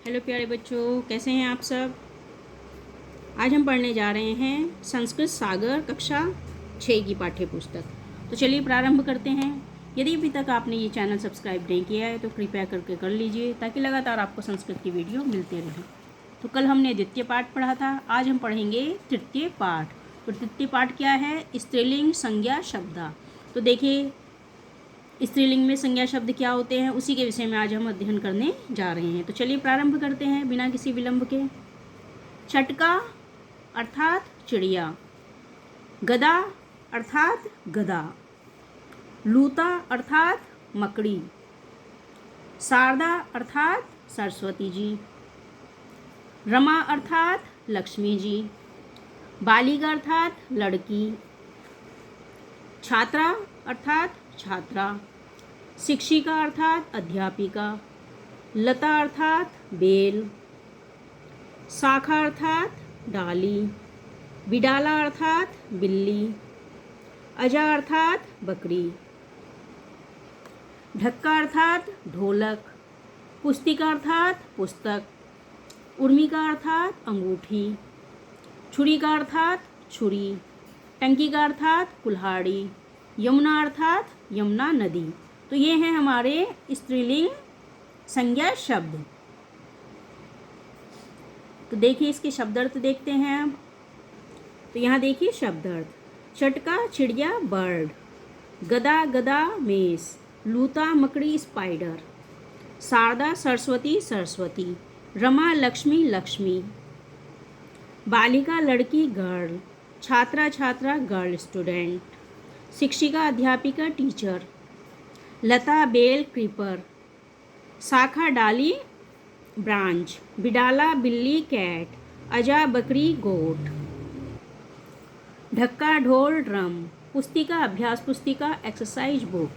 Hello प्यारे बच्चों, कैसे हैं आप सब। आज हम पढ़ने जा रहे हैं संस्कृत सागर कक्षा 6 की पाठ्य पुस्तक। तो चलिए प्रारंभ करते हैं। यदि अभी तक आपने ये चैनल सब्सक्राइब नहीं किया है तो कृपया करके कर लीजिए, ताकि लगातार आपको संस्कृत की वीडियो मिलते रहे। तो कल हमने द्वितीय पाठ पढ़ा था, आज हम पढ़ेंगे तृतीय पाठ। तो तृतीय पाठ क्या है? स्त्रीलिंग संज्ञा शब्द। तो देखिए, स्त्रीलिंग में संज्ञा शब्द क्या होते हैं, उसी के विषय में आज हम अध्ययन करने जा रहे हैं। तो चलिए प्रारंभ करते हैं बिना किसी विलंब के। चटका अर्थात चिड़िया, गदा अर्थात गदा, लूता अर्थात मकड़ी, शारदा अर्थात सरस्वती जी, रमा अर्थात लक्ष्मी जी, बालिका अर्थात लड़की, छात्रा अर्थात छात्रा, शिक्षिका अर्थात अध्यापिका, लता अर्थात बेल, शाखा अर्थात डाली, बिडाला अर्थात बिल्ली, अजा अर्थात बकरी, ढक्का अर्थात ढोलक, पुस्तिका अर्थात पुस्तक, उर्मी का अर्थात अंगूठी, छुरी का अर्थात छुरी, टंकी का अर्थात कुल्हाड़ी, यमुना अर्थात यमुना नदी। तो ये हैं हमारे स्त्रीलिंग संज्ञा शब्द। तो देखिए इसके शब्दार्थ देखते हैं अब। तो यहाँ देखिए शब्दार्थ। चटका चिड़िया बर्ड, गदा गदा मेस, लूता मकड़ी स्पाइडर, शारदा सरस्वती सरस्वती, रमा लक्ष्मी लक्ष्मी, बालिका लड़की गर्ल, छात्रा छात्रा गर्ल स्टूडेंट, शिक्षिका अध्यापिका टीचर, लता बेल क्रीपर, शाखा डाली ब्रांच, बिडाला बिल्ली कैट, अजा बकरी गोट, ढक्का ढोल ड्रम, पुस्तिका अभ्यास पुस्तिका एक्सरसाइज बुक,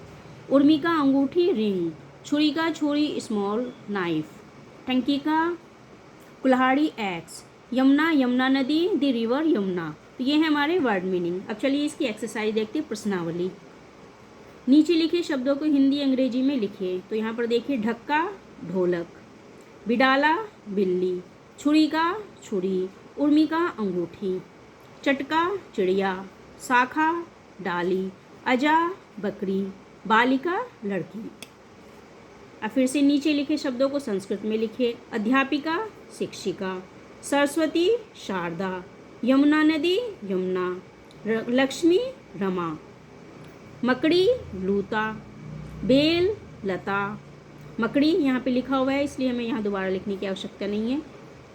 उर्मी का अंगूठी रिंग, छुरी का छुरी स्मॉल नाइफ, टंकी का कुल्हाड़ी एक्स, यमुना यमुना नदी द रिवर यमुना। तो ये है हमारे वर्ड मीनिंग। अब चलिए इसकी एक्सरसाइज देखते हैं, प्रश्नावली। नीचे लिखे शब्दों को हिंदी अंग्रेजी में लिखिए। तो यहाँ पर देखिए, ढक्का ढोलक, बिडाला बिल्ली, छुरी का छुरी, उर्मी का अंगूठी, चटका चिड़िया, शाखा डाली, अजा बकरी, बालिका लड़की। अब फिर से नीचे लिखे शब्दों को संस्कृत में लिखिए। अध्यापिका शिक्षिका, सरस्वती शारदा, यमुना नदी यमुना, लक्ष्मी रमा, मकड़ी लूता, बेल लता, मकड़ी यहाँ पे लिखा हुआ है इसलिए हमें यहाँ दोबारा लिखने की आवश्यकता नहीं है,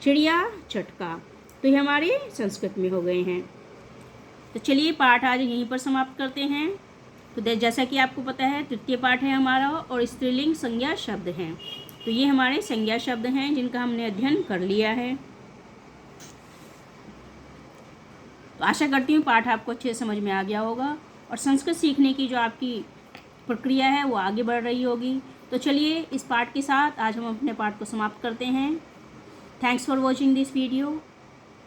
चिड़िया चटका। तो ये हमारे संस्कृत में हो गए हैं। तो चलिए पाठ आज यहीं पर समाप्त करते हैं। तो जैसा कि आपको पता है तृतीय पाठ है हमारा और स्त्रीलिंग संज्ञा शब्द हैं। तो ये हमारे संज्ञा शब्द हैं जिनका हमने अध्ययन कर लिया है। तो आशा करती हूँ पाठ आपको अच्छे से समझ में आ गया होगा और संस्कृत सीखने की जो आपकी प्रक्रिया है वो आगे बढ़ रही होगी। तो चलिए इस पाठ के साथ आज हम अपने पाठ को समाप्त करते हैं। Thanks for watching this video.